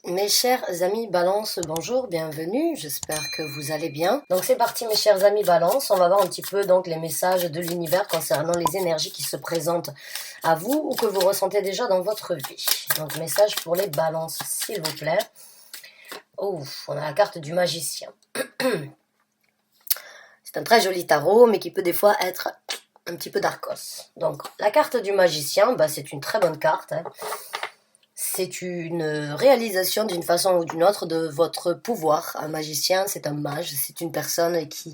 Mes chers amis Balance, bonjour, bienvenue, j'espère que vous allez bien. Donc c'est parti mes chers amis Balance, on va voir un petit peu donc les messages de l'univers concernant les énergies qui se présentent à vous ou que vous ressentez déjà dans votre vie. Donc message pour les Balances s'il vous plaît. Oh, on a la carte du magicien. C'est un très joli tarot mais qui peut des fois être un petit peu darkos. Donc la carte du magicien, c'est une très bonne carte. C'est une réalisation d'une façon ou d'une autre de votre pouvoir. Un magicien, c'est un mage, c'est une personne qui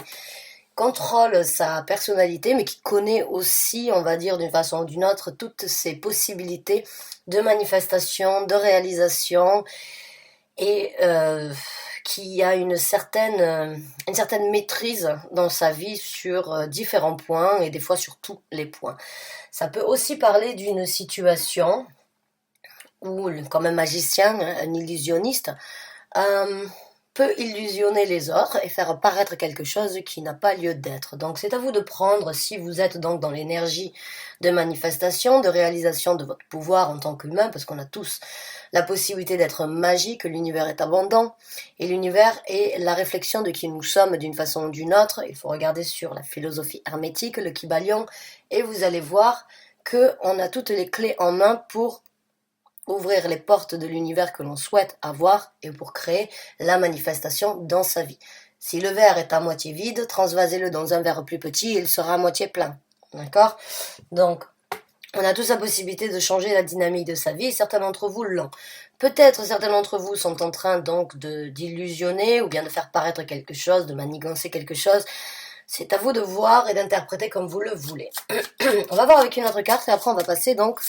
contrôle sa personnalité, mais qui connaît aussi, on va dire d'une façon ou d'une autre, toutes ses possibilités de manifestation, de réalisation, et qui a une certaine maîtrise dans sa vie sur différents points, et des fois sur tous les points. Ça peut aussi parler d'une situation où, comme un magicien, un illusionniste, peut illusionner les autres et faire apparaître quelque chose qui n'a pas lieu d'être. Donc c'est à vous de prendre, si vous êtes donc dans l'énergie de manifestation, de réalisation de votre pouvoir en tant qu'humain, parce qu'on a tous la possibilité d'être magique, l'univers est abondant, et l'univers est la réflexion de qui nous sommes d'une façon ou d'une autre. Il faut regarder sur la philosophie hermétique, le Kybalion, et vous allez voir qu'on a toutes les clés en main pour ouvrir les portes de l'univers que l'on souhaite avoir et pour créer la manifestation dans sa vie. Si le verre est à moitié vide, transvasez-le dans un verre plus petit et il sera à moitié plein. D'accord? Donc, on a tous la possibilité de changer la dynamique de sa vie et certains d'entre vous l'ont. Peut-être certains d'entre vous sont en train donc d'illusionner ou bien de faire paraître quelque chose, de manigancer quelque chose. C'est à vous de voir et d'interpréter comme vous le voulez. On va voir avec une autre carte et après on va passer donc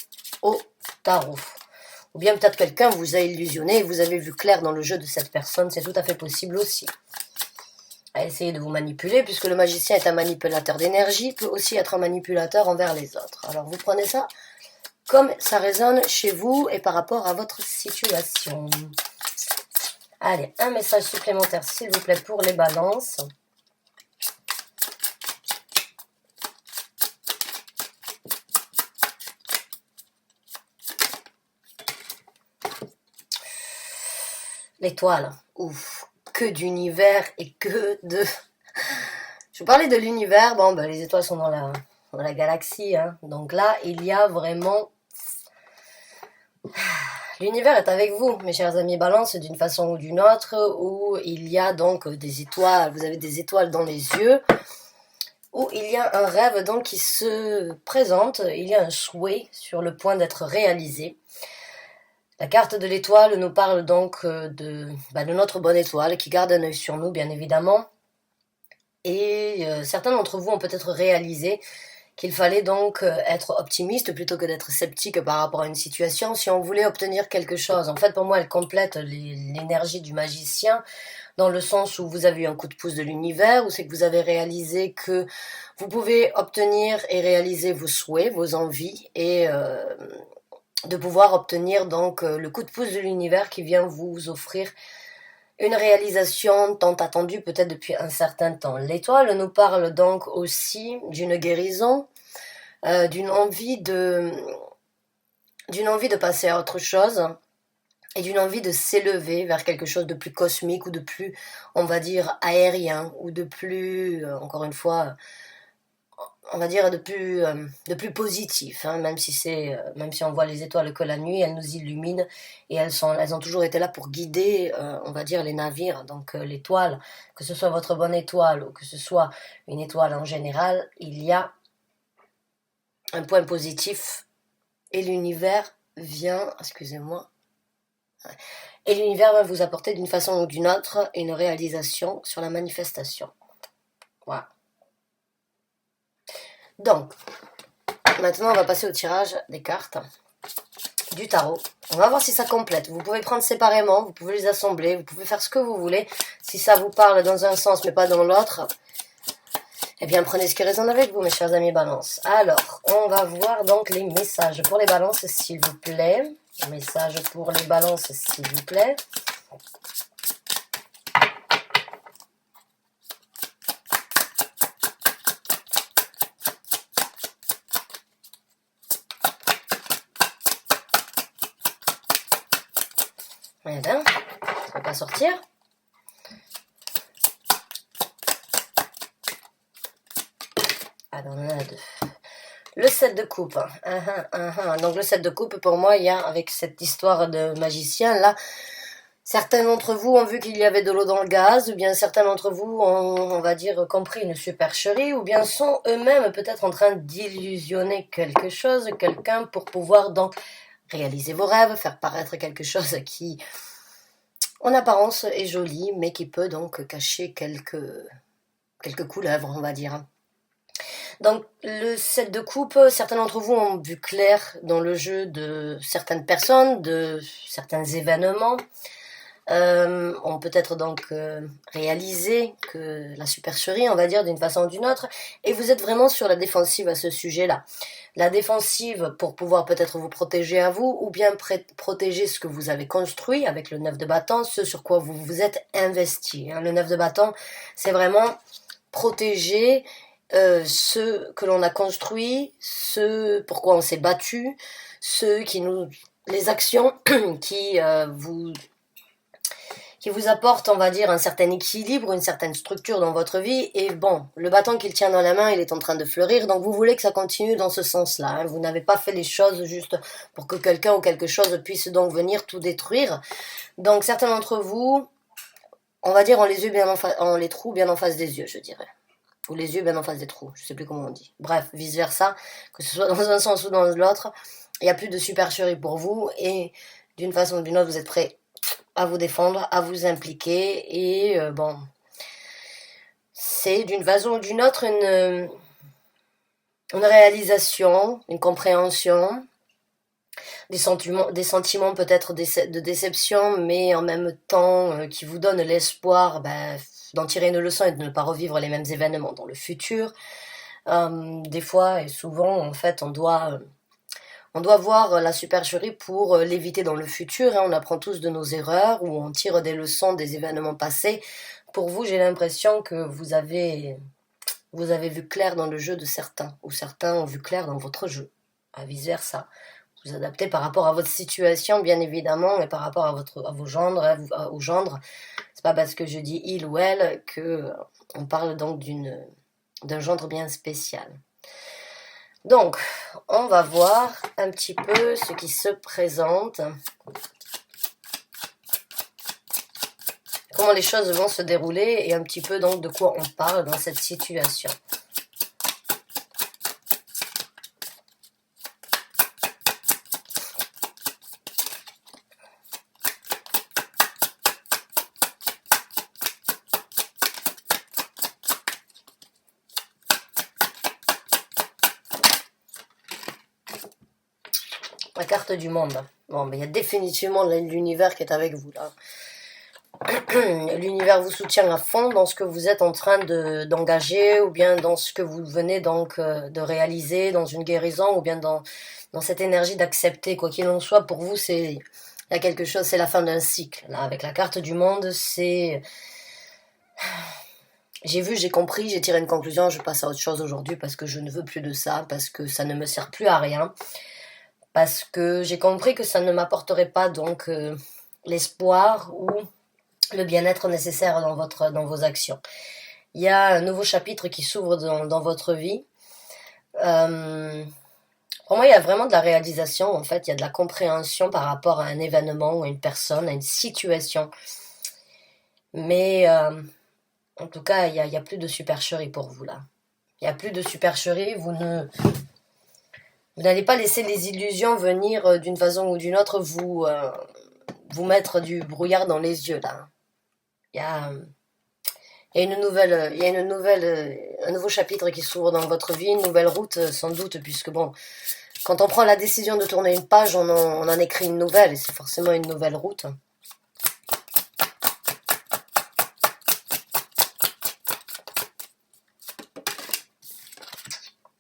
au tarot. Ou bien peut-être quelqu'un vous a illusionné et vous avez vu clair dans le jeu de cette personne, c'est tout à fait possible aussi. À essayer de vous manipuler, puisque le magicien est un manipulateur d'énergie, peut aussi être un manipulateur envers les autres. Alors vous prenez ça comme ça résonne chez vous et par rapport à votre situation. Allez, un message supplémentaire s'il vous plaît pour les balances. L'étoile, ouf, que d'univers et que de... Je vous parlais de l'univers, les étoiles sont dans la galaxie, hein. Donc là, il y a vraiment... L'univers est avec vous, mes chers amis Balance, d'une façon ou d'une autre, où il y a donc des étoiles, vous avez des étoiles dans les yeux, où il y a un rêve donc qui se présente, il y a un souhait sur le point d'être réalisé. La carte de l'étoile nous parle donc de notre bonne étoile qui garde un œil sur nous, bien évidemment. Et certains d'entre vous ont peut-être réalisé qu'il fallait donc être optimiste plutôt que d'être sceptique par rapport à une situation si on voulait obtenir quelque chose. En fait, pour moi, elle complète l'énergie du magicien dans le sens où vous avez eu un coup de pouce de l'univers, où c'est que vous avez réalisé que vous pouvez obtenir et réaliser vos souhaits, vos envies et... de pouvoir obtenir donc le coup de pouce de l'univers qui vient vous offrir une réalisation tant attendue peut-être depuis un certain temps. L'étoile nous parle donc aussi d'une guérison, d'une envie de passer à autre chose et d'une envie de s'élever vers quelque chose de plus cosmique ou de plus, on va dire, aérien ou de plus, encore une fois, on va dire de plus positif, hein, même si on voit les étoiles que la nuit, elles nous illuminent et elles ont toujours été là pour guider, on va dire les navires. Donc l'étoile, que ce soit votre bonne étoile ou que ce soit une étoile en général, il y a un point positif et l'univers vient, excusez-moi, et l'univers va vous apporter d'une façon ou d'une autre une réalisation sur la manifestation. Voilà. Donc, maintenant on va passer au tirage des cartes du tarot. On va voir si ça complète. Vous pouvez prendre séparément, vous pouvez les assembler, vous pouvez faire ce que vous voulez. Si ça vous parle dans un sens mais pas dans l'autre, eh bien prenez ce qui résonne avec vous, mes chers amis Balance. Alors, on va voir donc les messages pour les Balances, s'il vous plaît. Messages pour les Balances, s'il vous plaît. Eh ben, ça va pas sortir. Alors, on en a deux. Le 7 de coupe. Donc le 7 de coupe, pour moi, il y a, avec cette histoire de magicien, là, certains d'entre vous ont vu qu'il y avait de l'eau dans le gaz, ou bien certains d'entre vous ont, on va dire, compris une supercherie, ou bien sont eux-mêmes peut-être en train d'illusionner quelque chose, quelqu'un, pour pouvoir donc réaliser vos rêves, faire paraître quelque chose qui, en apparence, est joli, mais qui peut donc cacher quelques couleuvres, on va dire. Donc, le 7 de coupe, certains d'entre vous ont vu clair dans le jeu de certaines personnes, de certains événements, ont peut-être donc réalisé que la supercherie, on va dire, d'une façon ou d'une autre, et vous êtes vraiment sur la défensive à ce sujet-là. La défensive pour pouvoir peut-être vous protéger à vous, ou bien protéger ce que vous avez construit avec le 9 de bâton, ce sur quoi vous vous êtes investi. Le 9 de bâton, c'est vraiment protéger ce que l'on a construit, ce pourquoi on s'est battu, les actions qui vous apportent, on va dire, un certain équilibre, une certaine structure dans votre vie. Et bon, le bâton qu'il tient dans la main, il est en train de fleurir, donc vous voulez que ça continue dans ce sens-là. Vous n'avez pas fait les choses juste pour que quelqu'un ou quelque chose puisse donc venir tout détruire. Donc certains d'entre vous, on va dire, ont les trous bien en face des yeux, je dirais. Ou les yeux bien en face des trous, je sais plus comment on dit. Bref, vice versa, que ce soit dans un sens ou dans l'autre, il n'y a plus de supercherie pour vous, et d'une façon ou d'une autre, vous êtes prêts à vous défendre, à vous impliquer, et bon, c'est d'une façon ou d'une autre une réalisation, une compréhension, des sentiments peut-être de déception, mais en même temps qui vous donnent l'espoir d'en tirer une leçon et de ne pas revivre les mêmes événements dans le futur. Des fois et souvent, en fait, on doit voir la supercherie pour l'éviter dans le futur. On apprend tous de nos erreurs ou on tire des leçons des événements passés. Pour vous, j'ai l'impression que vous avez vu clair dans le jeu de certains, ou certains ont vu clair dans votre jeu, à vice versa. Vous adaptez par rapport à votre situation, bien évidemment, et par rapport à vos gendres, aux gendres. C'est pas parce que je dis il ou elle que on parle donc d'un gendre bien spécial. Donc, on va voir un petit peu ce qui se présente. Comment les choses vont se dérouler et un petit peu donc de quoi on parle dans cette situation. La carte du monde. Bon, mais il y a définitivement l'univers qui est avec vous là. L'univers vous soutient à fond dans ce que vous êtes en train d'engager, ou bien dans ce que vous venez donc de réaliser, dans une guérison, ou bien dans cette énergie d'accepter. Quoi qu'il en soit, pour vous, il y a quelque chose, c'est la fin d'un cycle. Là, avec la carte du monde, c'est... J'ai vu, j'ai compris, j'ai tiré une conclusion, je passe à autre chose aujourd'hui parce que je ne veux plus de ça, parce que ça ne me sert plus à rien. Parce que j'ai compris que ça ne m'apporterait pas donc l'espoir ou le bien-être nécessaire dans vos actions. Il y a un nouveau chapitre qui s'ouvre dans votre vie. Pour moi, il y a vraiment de la réalisation, en fait. Il y a de la compréhension par rapport à un événement, ou à une personne, à une situation. Mais en tout cas, il y a plus de supercherie pour vous, là. Il n'y a plus de supercherie, vous n'allez pas laisser les illusions venir d'une façon ou d'une autre vous mettre du brouillard dans les yeux, là. Il y a un nouveau chapitre qui s'ouvre dans votre vie, une nouvelle route sans doute, puisque bon, quand on prend la décision de tourner une page, on en écrit une nouvelle, et c'est forcément une nouvelle route.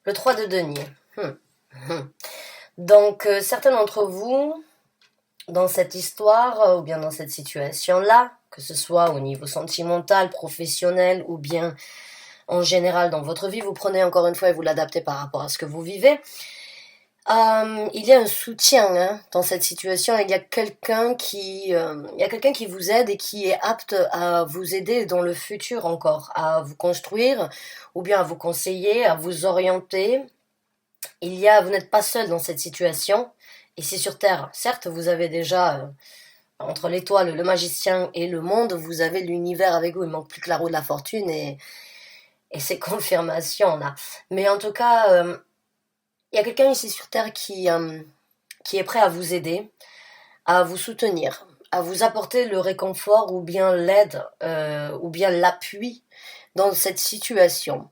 Le 3 de denier. Donc, certains d'entre vous, dans cette histoire, ou bien dans cette situation-là, que ce soit au niveau sentimental, professionnel, ou bien en général dans votre vie, vous prenez encore une fois et vous l'adaptez par rapport à ce que vous vivez. Il y a un soutien hein, dans cette situation. Il y a quelqu'un qui vous aide et qui est apte à vous aider dans le futur encore, à vous construire ou bien à vous conseiller, à vous orienter. Vous n'êtes pas seul dans cette situation. Ici sur Terre, certes, vous avez déjà entre l'étoile, le magicien et le monde, vous avez l'univers avec vous. Il manque plus que la roue de la fortune et ces confirmations là. Mais en tout cas, il y a quelqu'un ici sur Terre qui est prêt à vous aider, à vous soutenir, à vous apporter le réconfort ou bien l'aide ou bien l'appui dans cette situation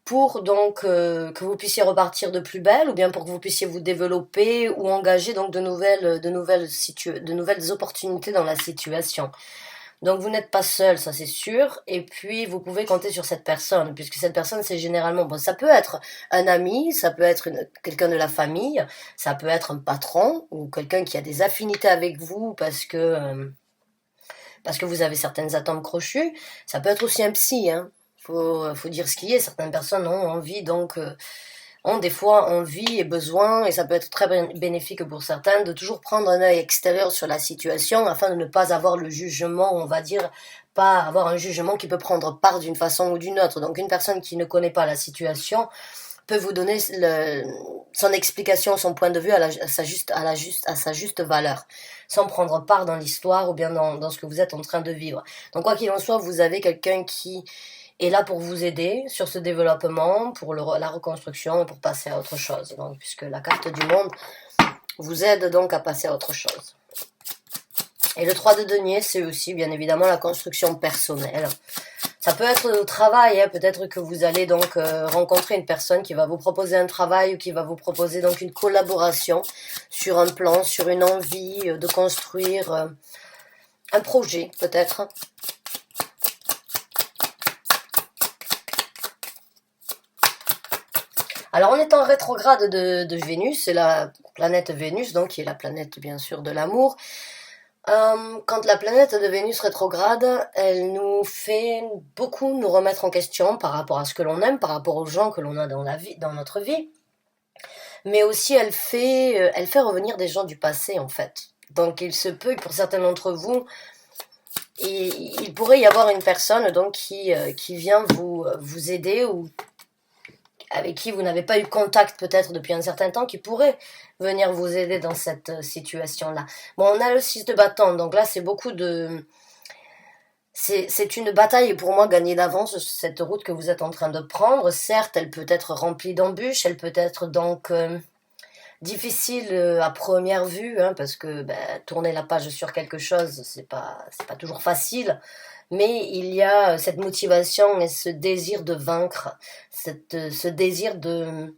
pour donc que vous puissiez repartir de plus belle ou bien pour que vous puissiez vous développer ou engager donc de nouvelles opportunités dans la situation. Donc vous n'êtes pas seul, ça c'est sûr, et puis vous pouvez compter sur cette personne, puisque cette personne c'est généralement, bon ça peut être un ami, ça peut être quelqu'un de la famille, ça peut être un patron ou quelqu'un qui a des affinités avec vous parce que vous avez certaines atomes crochus, ça peut être aussi un psy, hein. Faut dire ce qui est, certaines personnes ont envie ont des fois envie et besoin, et ça peut être très bénéfique pour certains, de toujours prendre un œil extérieur sur la situation afin de ne pas avoir le jugement, on va dire, pas avoir un jugement qui peut prendre part d'une façon ou d'une autre. Donc une personne qui ne connaît pas la situation peut vous donner son explication, son point de vue à sa juste valeur, sans prendre part dans l'histoire ou bien dans ce que vous êtes en train de vivre. Donc quoi qu'il en soit, vous avez quelqu'un qui est là pour vous aider sur ce développement, pour la reconstruction et pour passer à autre chose. Donc, puisque la carte du monde vous aide donc à passer à autre chose. Et le 3 de denier, c'est aussi bien évidemment la construction personnelle. Ça peut être au travail, hein, peut-être que vous allez donc rencontrer une personne qui va vous proposer un travail ou qui va vous proposer donc une collaboration sur un plan, sur une envie de construire un projet peut-être. Alors on est en rétrograde de Vénus, c'est la planète Vénus, donc qui est la planète bien sûr de l'amour. Quand la planète de Vénus rétrograde, elle nous fait beaucoup nous remettre en question par rapport à ce que l'on aime, par rapport aux gens que l'on a dans la vie, dans notre vie. Mais aussi elle fait revenir des gens du passé en fait. Donc il se peut que pour certains d'entre vous, il pourrait y avoir une personne donc qui vient vous aider ou avec qui vous n'avez pas eu contact peut-être depuis un certain temps, qui pourrait venir vous aider dans cette situation-là. Bon, on a le 6 de bâton, donc là c'est beaucoup de... C'est une bataille pour moi gagnée d'avance, cette route que vous êtes en train de prendre. Certes, elle peut être remplie d'embûches, elle peut être donc difficile à première vue, hein, parce que tourner la page sur quelque chose, c'est pas toujours facile. Mais il y a cette motivation et ce désir de vaincre, ce désir de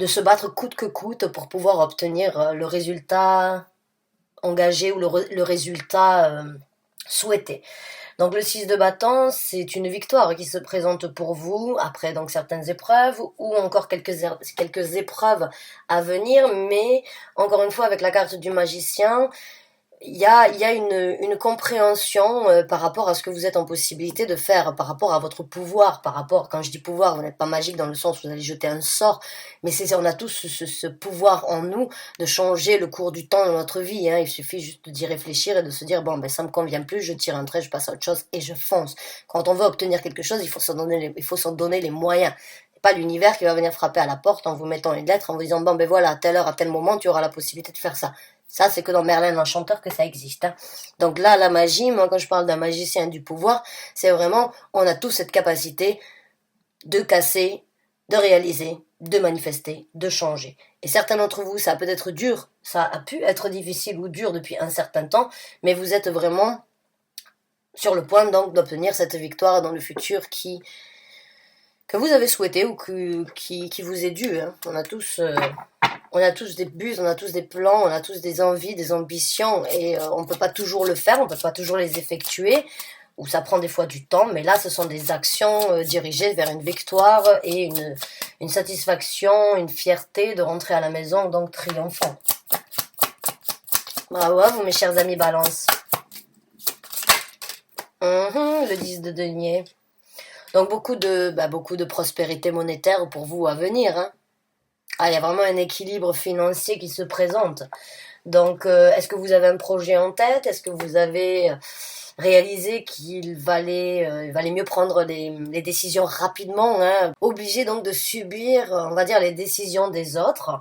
se battre coûte que coûte pour pouvoir obtenir le résultat engagé ou le résultat souhaité. Donc le 6 de bâton, c'est une victoire qui se présente pour vous après donc certaines épreuves ou encore quelques épreuves à venir, mais encore une fois avec la carte du magicien, il y a une compréhension par rapport à ce que vous êtes en possibilité de faire, par rapport à votre pouvoir, quand je dis pouvoir, vous n'êtes pas magique dans le sens où vous allez jeter un sort, mais on a tous ce pouvoir en nous de changer le cours du temps dans notre vie, hein. Il suffit juste d'y réfléchir et de se dire, bon, ça me convient plus, je tire un trait, je passe à autre chose et je fonce. Quand on veut obtenir quelque chose, il faut s'en donner les moyens. C'est pas l'univers qui va venir frapper à la porte en vous mettant une lettre, en vous disant, bon, voilà, à telle heure, à tel moment, tu auras la possibilité de faire ça. Ça, c'est que dans Merlin l'Enchanteur que ça existe, hein. Donc là, la magie, moi, quand je parle d'un magicien du pouvoir, c'est vraiment, on a tous cette capacité de casser, de réaliser, de manifester, de changer. Et certains d'entre vous, ça a peut être dur, ça a pu être difficile ou dur depuis un certain temps, mais vous êtes vraiment sur le point donc d'obtenir cette victoire dans le futur que vous avez souhaité ou qui vous est due, hein. On a tous des buts, on a tous des plans, on a tous des envies, des ambitions, et on ne peut pas toujours le faire, on ne peut pas toujours les effectuer, ou ça prend des fois du temps, mais là ce sont des actions dirigées vers une victoire et une satisfaction, une fierté de rentrer à la maison, donc triomphant. Bravo à vous mes chers amis Balance. Le 10 de denier. Donc beaucoup de prospérité monétaire pour vous à venir, hein. Ah, il y a vraiment un équilibre financier qui se présente. Donc, est-ce que vous avez un projet en tête? Est-ce que vous avez réalisé il valait mieux prendre les décisions rapidement, hein, obligé donc de subir, on va dire, les décisions des autres.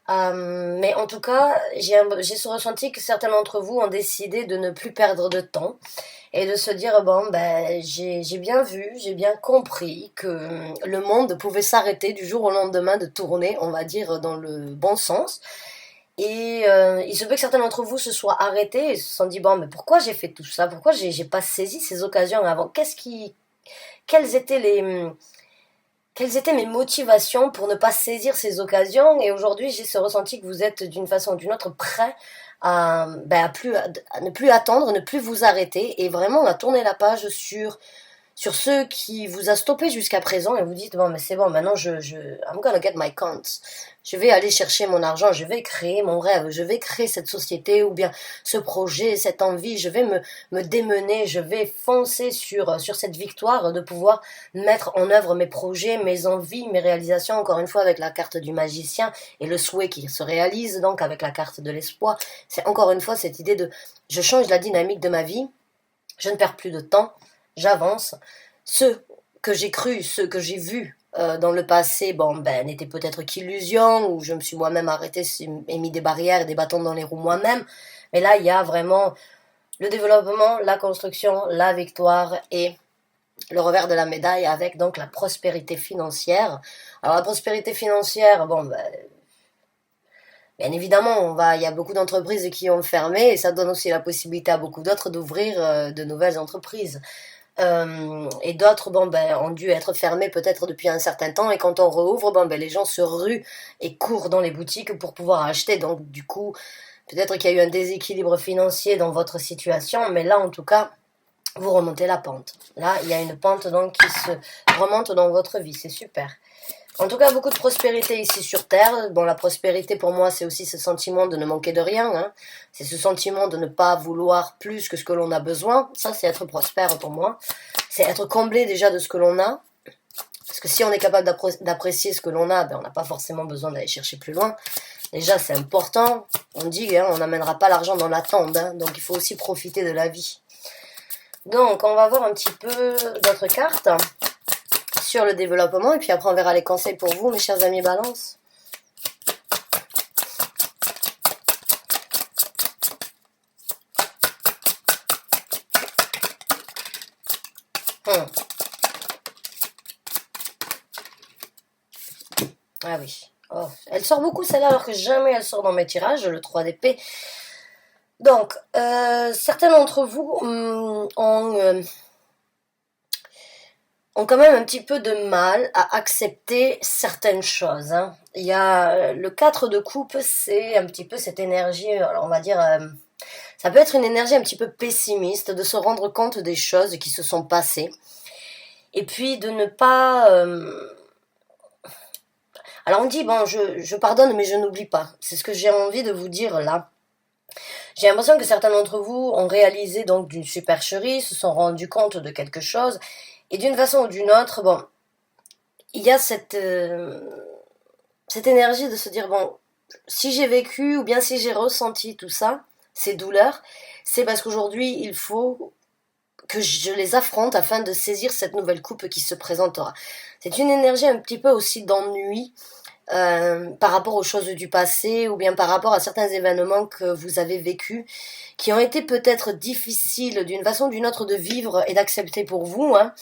Mais en tout cas, j'ai ce ressenti que certains d'entre vous ont décidé de ne plus perdre de temps et de se dire, bon, ben, j'ai bien vu, j'ai bien compris que le monde pouvait s'arrêter du jour au lendemain de tourner, on va dire, dans le bon sens. Et il se peut que certains d'entre vous se soient arrêtés et se sont dit, bon, mais pourquoi j'ai fait tout ça? Pourquoi j'ai pas saisi ces occasions avant? Quelles étaient quelles étaient mes motivations pour ne pas saisir ces occasions? Et aujourd'hui, j'ai ce ressenti que vous êtes d'une façon ou d'une autre prêt à ne plus attendre, ne plus vous arrêter et vraiment à tourner la page sur ceux qui vous a stoppé jusqu'à présent et vous dites bon mais c'est bon maintenant I'm gonna get my coins, je vais aller chercher mon argent, je vais créer mon rêve, je vais créer cette société ou bien ce projet, cette envie, je vais me démener, je vais foncer sur cette victoire de pouvoir mettre en œuvre mes projets, mes envies, mes réalisations, encore une fois avec la carte du magicien et le souhait qui se réalise donc avec la carte de l'espoir. C'est encore une fois cette idée de je change la dynamique de ma vie, je ne perds plus de temps, j'avance. Ceux que j'ai cru, ceux que j'ai vus dans le passé, bon, ben, n'étaient peut-être qu'illusions, ou je me suis moi-même arrêté et mis des barrières et des bâtons dans les roues moi-même. Mais là, il y a vraiment le développement, la construction, la victoire et le revers de la médaille avec donc la prospérité financière. Alors la prospérité financière, bon, ben, bien évidemment, il y a beaucoup d'entreprises qui ont fermé et ça donne aussi la possibilité à beaucoup d'autres d'ouvrir de nouvelles entreprises. Et d'autres, bon, ben, ont dû être fermés peut-être depuis un certain temps. Et quand on rouvre, bon, ben, les gens se ruent et courent dans les boutiques pour pouvoir acheter. Donc, du coup, peut-être qu'il y a eu un déséquilibre financier dans votre situation. Mais là, en tout cas, vous remontez la pente. Là, il y a une pente donc qui se remonte dans votre vie. C'est super. En tout cas, beaucoup de prospérité ici sur Terre. Bon, la prospérité pour moi, c'est aussi ce sentiment de ne manquer de rien, hein. C'est ce sentiment de ne pas vouloir plus que ce que l'on a besoin. Ça, c'est être prospère pour moi. C'est être comblé déjà de ce que l'on a. Parce que si on est capable d'apprécier ce que l'on a, ben, on n'a pas forcément besoin d'aller chercher plus loin. Déjà, c'est important. On dit, hein, on n'amènera pas l'argent dans la tombe, hein. Donc, il faut aussi profiter de la vie. Donc, on va voir un petit peu d'autres cartes sur le développement et puis après on verra les conseils pour vous, mes chers amis Balance. Ah oui. Oh, elle sort beaucoup celle-là alors que jamais elle sort dans mes tirages, le 3 d'épée. Donc, certains d'entre vous ont quand même un petit peu de mal à accepter certaines choses, hein. Il y a le 4 de coupe, c'est un petit peu cette énergie, alors on va dire, ça peut être une énergie un petit peu pessimiste, de se rendre compte des choses qui se sont passées, et puis de ne pas... alors on dit, bon, je pardonne mais je n'oublie pas, c'est ce que j'ai envie de vous dire là. J'ai l'impression que certains d'entre vous ont réalisé donc d'une supercherie, se sont rendus compte de quelque chose, et d'une façon ou d'une autre, bon, il y a cette énergie de se dire, bon, si j'ai vécu ou bien si j'ai ressenti tout ça, ces douleurs, c'est parce qu'aujourd'hui, il faut que je les affronte afin de saisir cette nouvelle coupe qui se présentera. C'est une énergie un petit peu aussi d'ennui par rapport aux choses du passé ou bien par rapport à certains événements que vous avez vécus, qui ont été peut-être difficiles d'une façon ou d'une autre de vivre et d'accepter pour vous, hein.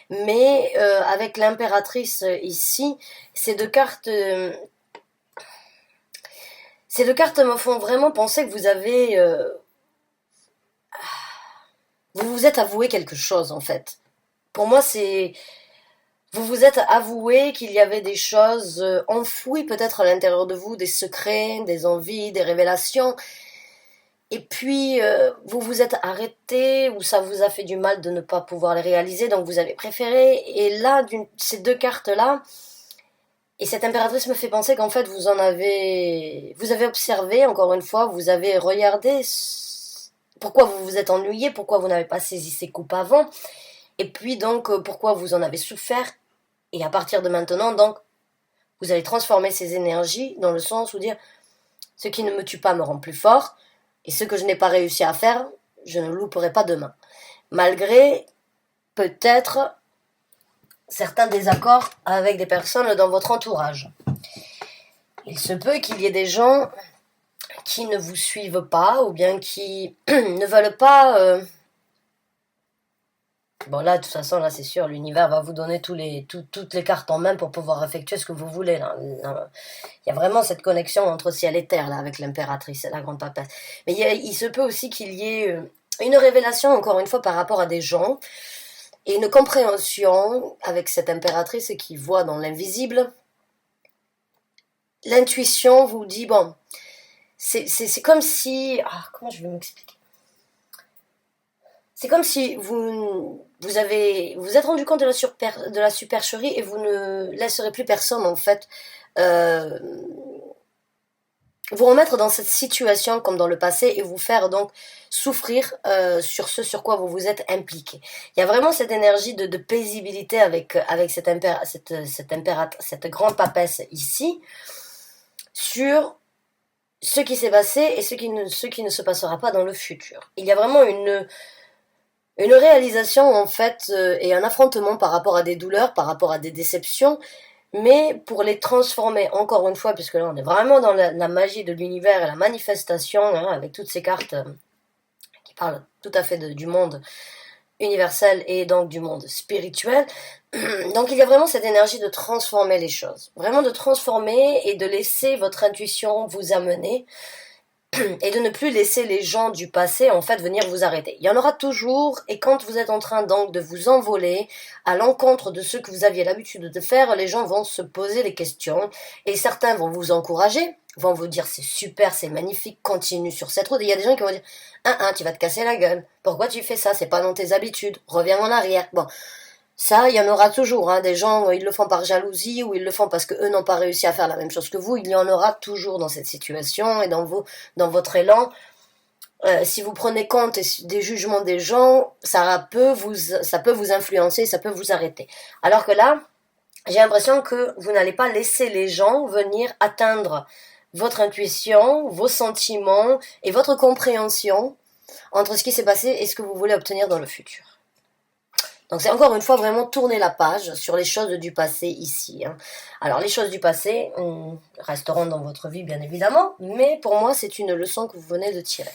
Mais avec l'impératrice ici, ces deux cartes me font vraiment penser que vous vous êtes avoué quelque chose en fait. Pour moi, vous vous êtes avoué qu'il y avait des choses enfouies peut-être à l'intérieur de vous, des secrets, des envies, des révélations. Et puis, vous vous êtes arrêté ou ça vous a fait du mal de ne pas pouvoir les réaliser, donc vous avez préféré. Et là, ces deux cartes-là, et cette impératrice me fait penser qu'en fait, vous avez observé, encore une fois, vous avez regardé pourquoi vous vous êtes ennuyé, pourquoi vous n'avez pas saisi ces coupes avant, et puis donc, pourquoi vous en avez souffert. Et à partir de maintenant, donc, Vous allez transformer ces énergies dans le sens où dire, ce qui ne me tue pas me rend plus fort, et ce que je n'ai pas réussi à faire, je ne louperai pas demain. Malgré peut-être certains désaccords avec des personnes dans votre entourage. Il se peut qu'il y ait des gens qui ne vous suivent pas ou bien qui ne veulent pas... Bon là, de toute façon, là c'est sûr, l'univers va vous donner toutes les cartes en main pour pouvoir effectuer ce que vous voulez. Là. Il y a vraiment cette connexion entre ciel et terre là avec l'impératrice et la grande papesse. Mais il se peut aussi qu'il y ait une révélation, encore une fois, par rapport à des gens et une compréhension avec cette impératrice qui voit dans l'invisible. L'intuition vous dit, bon, c'est comme si... Ah, comment je vais m'expliquer? C'est comme si vous êtes rendu compte de la supercherie et vous ne laisserez plus personne, en fait, euh, vous remettre dans cette situation comme dans le passé et vous faire donc souffrir sur ce sur quoi vous vous êtes impliqué. Il y a vraiment cette énergie de paisibilité avec cette grande papesse ici sur ce qui s'est passé et ce qui ne se passera pas dans le futur. Il y a vraiment une réalisation en fait et un affrontement par rapport à des douleurs, par rapport à des déceptions, mais pour les transformer encore une fois, puisque là on est vraiment dans la magie de l'univers et la manifestation, hein, avec toutes ces cartes qui parlent tout à fait du monde universel et donc du monde spirituel. Donc il y a vraiment cette énergie de transformer les choses, vraiment de transformer et de laisser votre intuition vous amener et de ne plus laisser les gens du passé en fait venir vous arrêter. Il y en aura toujours, et quand vous êtes en train donc de vous envoler à l'encontre de ce que vous aviez l'habitude de faire, les gens vont se poser des questions et certains vont vous encourager, vont vous dire c'est super, c'est magnifique, continue sur cette route. Et il y a des gens qui vont dire tu vas te casser la gueule, pourquoi tu fais ça, c'est pas dans tes habitudes, reviens en arrière. Bon, ça, il y en aura toujours, hein, des gens, ils le font par jalousie ou ils le font parce qu'eux n'ont pas réussi à faire la même chose que vous. Il y en aura toujours dans cette situation et dans votre élan. Si vous prenez compte des jugements des gens, ça peut vous influencer, ça peut vous arrêter. Alors que là, j'ai l'impression que vous n'allez pas laisser les gens venir atteindre votre intuition, vos sentiments et votre compréhension entre ce qui s'est passé et ce que vous voulez obtenir dans le futur. Donc c'est encore une fois vraiment tourner la page sur les choses du passé ici. Hein. Alors les choses du passé resteront dans votre vie bien évidemment, mais pour moi c'est une leçon que vous venez de tirer.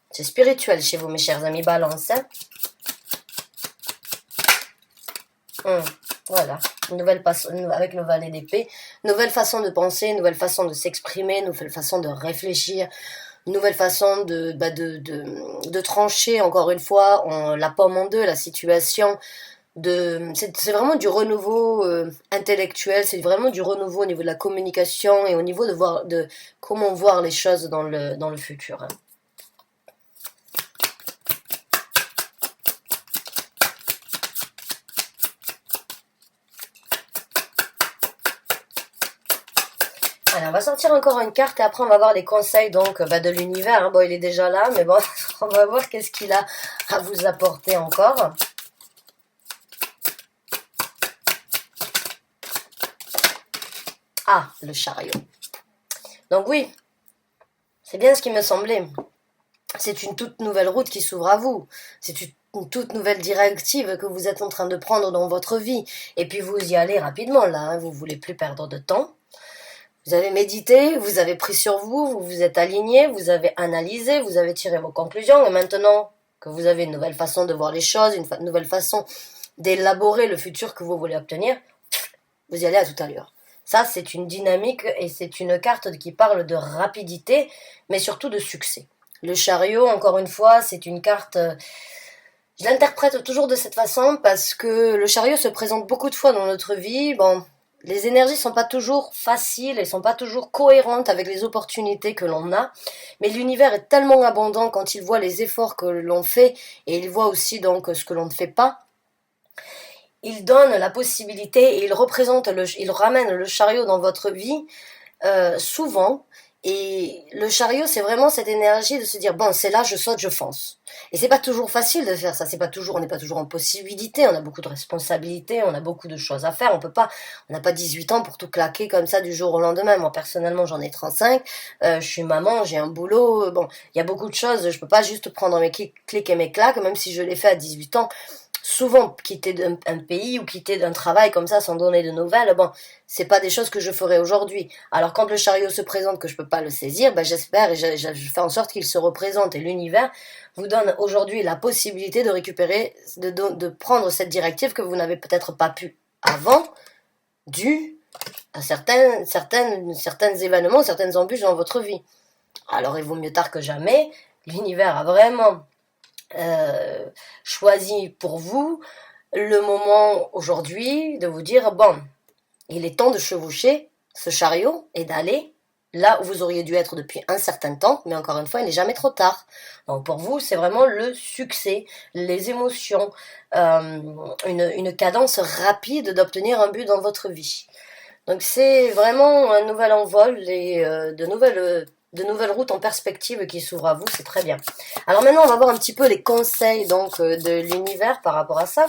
C'est spirituel chez vous mes chers amis Balance. Hein. Voilà, avec le valet d'épée, nouvelle façon de penser, nouvelle façon de s'exprimer, nouvelle façon de réfléchir, nouvelle façon de trancher, encore une fois, la pomme en deux, la situation. C'est vraiment du renouveau intellectuel, c'est vraiment du renouveau au niveau de la communication et au niveau de comment voir les choses dans le futur. Hein. Alors, on va sortir encore une carte et après on va voir les conseils donc de l'univers. Hein. Bon, il est déjà là, mais bon, on va voir qu'est-ce qu'il a à vous apporter encore. Ah, le chariot. Donc oui, c'est bien ce qui me semblait. C'est une toute nouvelle route qui s'ouvre à vous. C'est une toute nouvelle directive que vous êtes en train de prendre dans votre vie. Et puis vous y allez rapidement là, hein. Vous ne voulez plus perdre de temps. Vous avez médité, vous avez pris sur vous, vous vous êtes aligné, vous avez analysé, vous avez tiré vos conclusions. Et maintenant que vous avez une nouvelle façon de voir les choses, une nouvelle façon d'élaborer le futur que vous voulez obtenir, vous y allez à toute allure. Ça, c'est une dynamique et c'est une carte qui parle de rapidité, mais surtout de succès. Le chariot, encore une fois, c'est une carte... Je l'interprète toujours de cette façon parce que le chariot se présente beaucoup de fois dans notre vie. Bon, les énergies sont pas toujours faciles et sont pas toujours cohérentes avec les opportunités que l'on a. Mais l'univers est tellement abondant quand il voit les efforts que l'on fait et il voit aussi donc ce que l'on ne fait pas. Il donne la possibilité et il ramène le chariot dans votre vie souvent. Et le chariot, c'est vraiment cette énergie de se dire, bon, c'est là, je saute, je fonce. Et c'est pas toujours facile de faire ça, c'est pas toujours, on n'est pas toujours en possibilité, on a beaucoup de responsabilités, on a beaucoup de choses à faire, on n'a pas 18 ans pour tout claquer comme ça du jour au lendemain. Moi, personnellement, j'en ai 35, je suis maman, j'ai un boulot, bon, il y a beaucoup de choses, je peux pas juste prendre mes clics et mes claques, même si je l'ai fait à 18 ans. Souvent, quitter un pays ou quitter d'un travail comme ça sans donner de nouvelles, bon, c'est pas des choses que je ferai aujourd'hui. Alors quand le chariot se présente que je peux pas le saisir, ben j'espère et je fais en sorte qu'il se représente et l'univers vous donne aujourd'hui la possibilité de récupérer, de prendre cette directive que vous n'avez peut-être pas pu avant, dû à certains événements, certaines embûches dans votre vie. Alors il vaut mieux tard que jamais. L'univers a vraiment choisi pour vous le moment aujourd'hui de vous dire, bon, il est temps de chevaucher ce chariot et d'aller là où vous auriez dû être depuis un certain temps, mais encore une fois, il n'est jamais trop tard. Donc pour vous, c'est vraiment le succès, les émotions, une cadence rapide d'obtenir un but dans votre vie. Donc c'est vraiment un nouvel envol et de nouvelles routes en perspective qui s'ouvrent à vous, c'est très bien. Alors maintenant, on va voir un petit peu les conseils donc de l'univers par rapport à ça.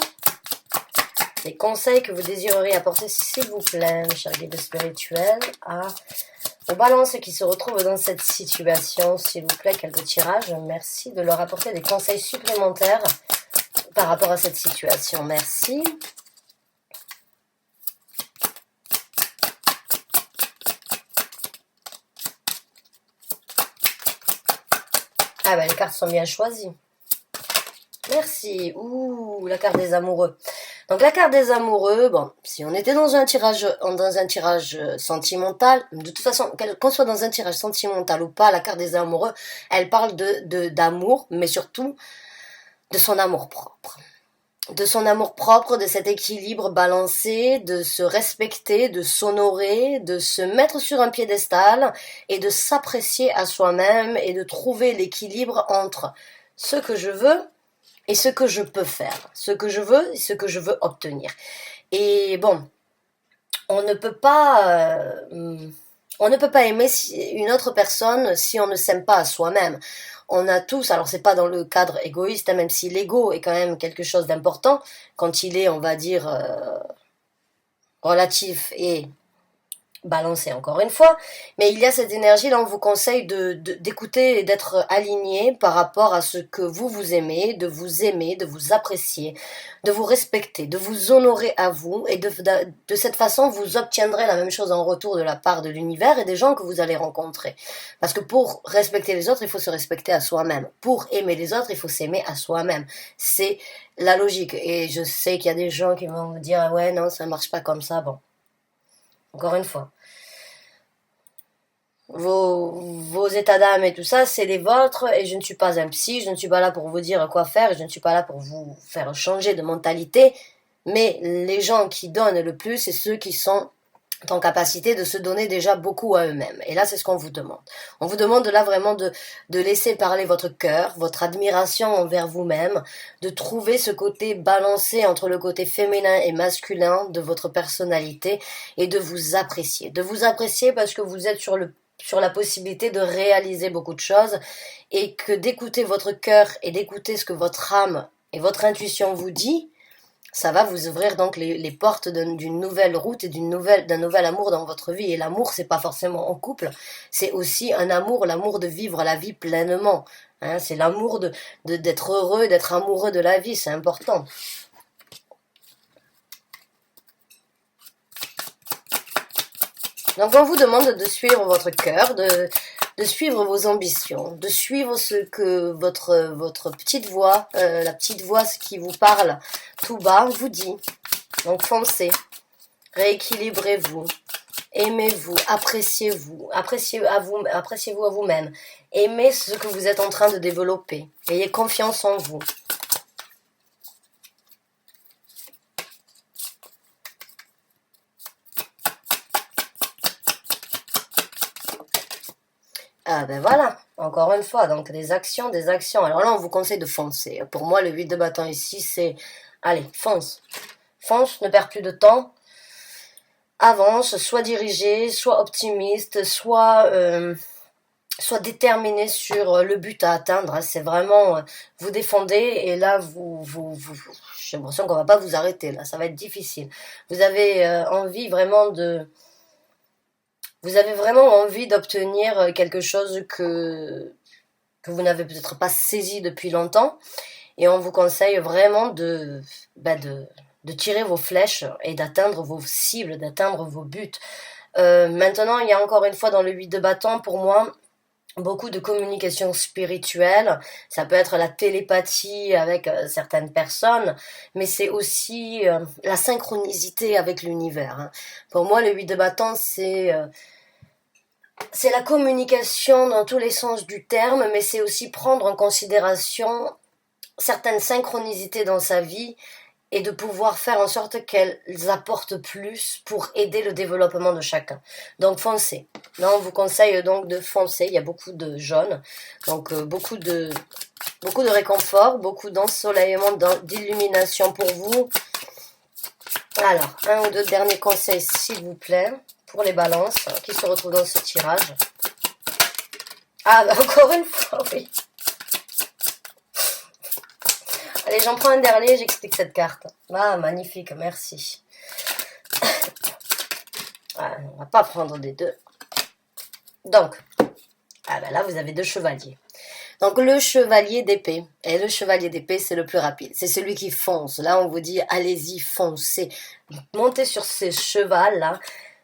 Les conseils que vous désireriez apporter, s'il vous plaît, mes chers guides spirituels, aux balances qui se retrouvent dans cette situation, s'il vous plaît, quelques tirages. Merci de leur apporter des conseils supplémentaires par rapport à cette situation. Merci. Ah ben, les cartes sont bien choisies. Merci. Ouh, la carte des amoureux. Donc la carte des amoureux, bon, si on était dans un tirage sentimental, de toute façon, qu'on soit dans un tirage sentimental ou pas, la carte des amoureux, elle parle d'amour, mais surtout de son amour propre. De son amour propre, de cet équilibre balancé, de se respecter, de s'honorer, de se mettre sur un piédestal et de s'apprécier à soi-même et de trouver l'équilibre entre ce que je veux et ce que je peux faire, ce que je veux et ce que je veux obtenir. Et bon, on ne peut pas aimer une autre personne si on ne s'aime pas à soi-même. On a tous, alors c'est pas dans le cadre égoïste, hein, même si l'ego est quand même quelque chose d'important, quand il est, on va dire, relatif et balancé encore une fois, mais il y a cette énergie, là on vous conseille d'écouter et d'être aligné par rapport à ce que vous aimez, de vous apprécier, de vous respecter, de vous honorer à vous, et de cette façon vous obtiendrez la même chose en retour de la part de l'univers et des gens que vous allez rencontrer. Parce que pour respecter les autres, il faut se respecter à soi-même. Pour aimer les autres, il faut s'aimer à soi-même. C'est la logique. Et je sais qu'il y a des gens qui vont vous dire, ah ouais, non, ça marche pas comme ça, bon. Encore une fois, vos états d'âme et tout ça, c'est les vôtres et je ne suis pas un psy, je ne suis pas là pour vous dire quoi faire, je ne suis pas là pour vous faire changer de mentalité, mais les gens qui donnent le plus, c'est ceux qui sont en capacité de se donner déjà beaucoup à eux-mêmes. Et là, c'est ce qu'on vous demande. On vous demande là vraiment de laisser parler votre cœur, votre admiration envers vous-même, de trouver ce côté balancé entre le côté féminin et masculin de votre personnalité et de vous apprécier. De vous apprécier parce que vous êtes sur la possibilité de réaliser beaucoup de choses et que d'écouter votre cœur et d'écouter ce que votre âme et votre intuition vous dit, ça va vous ouvrir donc les portes d'une nouvelle route et d'un nouvel amour dans votre vie. Et l'amour, c'est pas forcément en couple, c'est aussi un amour, l'amour de vivre la vie pleinement. Hein, c'est l'amour d'être heureux, d'être amoureux de la vie, c'est important. Donc on vous demande de suivre votre cœur, de suivre vos ambitions, de suivre ce que votre petite voix, la petite voix qui vous parle tout bas vous dit. Donc foncez, rééquilibrez-vous, aimez-vous, appréciez-vous, appréciez-vous à vous-même, aimez ce que vous êtes en train de développer, ayez confiance en vous. Ah ben voilà, encore une fois, donc des actions, des actions. Alors là, on vous conseille de foncer. Pour moi, le 8 de bâton ici, c'est, allez, fonce. Fonce, ne perds plus de temps. Avance, sois dirigé, sois optimiste, sois soit déterminé sur le but à atteindre. Hein. C'est vraiment, vous défendez et là, j'ai l'impression qu'on va pas vous arrêter. Là, ça va être difficile. Vous avez envie vraiment de... Vous avez vraiment envie d'obtenir quelque chose que vous n'avez peut-être pas saisi depuis longtemps. Et on vous conseille vraiment de tirer vos flèches et d'atteindre vos cibles, d'atteindre vos buts. Maintenant, il y a encore une fois dans le 8 de bâton, pour moi, beaucoup de communication spirituelle. Ça peut être la télépathie avec certaines personnes, mais c'est aussi la synchronicité avec l'univers. Hein. Pour moi, le 8 de bâton, c'est la communication dans tous les sens du terme, mais c'est aussi prendre en considération certaines synchronicités dans sa vie et de pouvoir faire en sorte qu'elles apportent plus pour aider le développement de chacun. Donc foncez. Là, on vous conseille donc de foncer. Il y a beaucoup de jaunes, donc beaucoup de réconfort, beaucoup d'ensoleillement, d'illumination pour vous. Alors, un ou deux derniers conseils, s'il vous plaît, pour les balances qui se retrouvent dans ce tirage. Ah, bah, encore une fois, oui. Allez, j'en prends un dernier, j'explique cette carte. Ah, magnifique, merci. Ah, on va pas prendre des deux. Donc, ah ben là, vous avez deux chevaliers. Donc, le chevalier d'épée. Et le chevalier d'épée, c'est le plus rapide. C'est celui qui fonce. Là, on vous dit, allez-y, foncez. Montez sur ce cheval-là.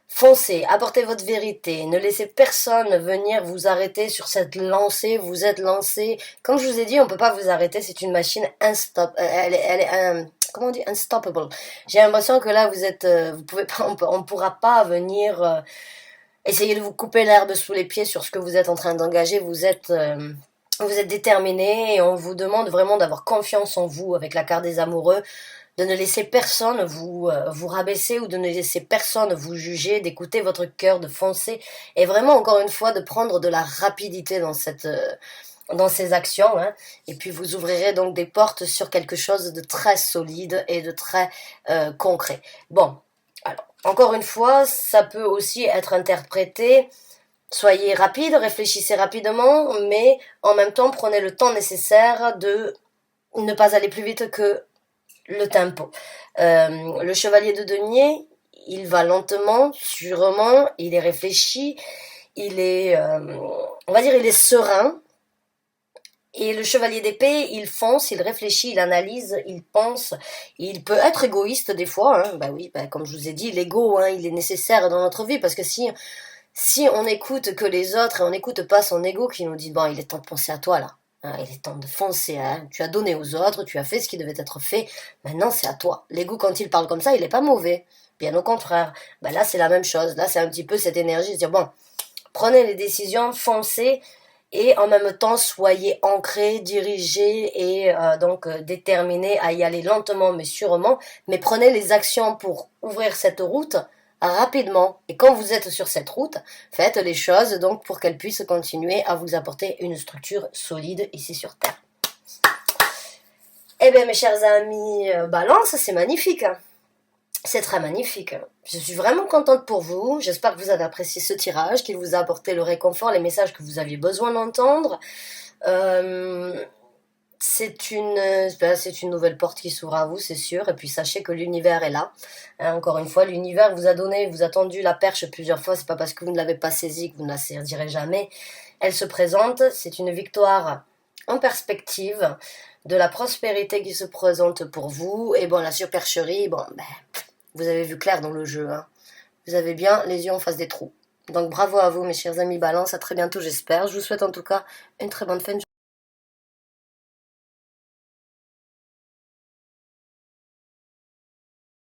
Foncez, apportez votre vérité, ne laissez personne venir vous arrêter sur cette lancée, vous êtes lancé. Comme je vous ai dit, on peut pas vous arrêter, c'est une machine elle est comment on dit, unstoppable. J'ai l'impression que là vous êtes, vous pouvez pas, on pourra pas venir essayer de vous couper l'herbe sous les pieds sur ce que vous êtes en train d'engager. Vous êtes déterminé et on vous demande vraiment d'avoir confiance en vous avec la carte des amoureux. De ne laisser personne vous rabaisser ou de ne laisser personne vous juger, d'écouter votre cœur, de foncer et vraiment encore une fois de prendre de la rapidité dans ces actions. Hein. Et puis vous ouvrirez donc des portes sur quelque chose de très solide et de très concret. Bon, alors encore une fois, ça peut aussi être interprété. Soyez rapide, réfléchissez rapidement, mais en même temps prenez le temps nécessaire de ne pas aller plus vite que le tempo. Le chevalier de denier, il va lentement, sûrement, il est réfléchi, il est, on va dire, il est serein. Et le chevalier d'épée, il fonce, il réfléchit, il analyse, il pense. Il peut être égoïste des fois. Hein. Bah oui, bah, comme je vous ai dit, l'ego, hein, il est nécessaire dans notre vie parce que si on écoute que les autres et on n'écoute pas son ego qui nous dit bon, il est temps de penser à toi là. Hein, il est temps de foncer, hein. Tu as donné aux autres, tu as fait ce qui devait être fait, maintenant c'est à toi. L'ego, quand il parle comme ça, il n'est pas mauvais, bien au contraire. Ben là, c'est la même chose, là, c'est un petit peu cette énergie de dire, bon, prenez les décisions, foncez, et en même temps, soyez ancrés, dirigés, et donc déterminés à y aller lentement, mais sûrement, mais prenez les actions pour ouvrir cette route, rapidement. Et quand vous êtes sur cette route, faites les choses donc pour qu'elles puissent continuer à vous apporter une structure solide ici sur Terre. Eh bien mes chers amis, Balance, c'est magnifique. Hein. C'est très magnifique. Je suis vraiment contente pour vous. J'espère que vous avez apprécié ce tirage, qu'il vous a apporté le réconfort, les messages que vous aviez besoin d'entendre. C'est une nouvelle porte qui s'ouvre à vous, c'est sûr. Et puis sachez que l'univers est là. Hein, encore une fois, l'univers vous a donné, vous a tendu la perche plusieurs fois. C'est pas parce que vous ne l'avez pas saisie que vous ne la saisirez jamais. Elle se présente. C'est une victoire en perspective, de la prospérité qui se présente pour vous. Et bon, la supercherie, bon, ben, vous avez vu clair dans le jeu. Hein. Vous avez bien les yeux en face des trous. Donc bravo à vous, mes chers amis Balance. À très bientôt, j'espère. Je vous souhaite en tout cas une très bonne fin de journée.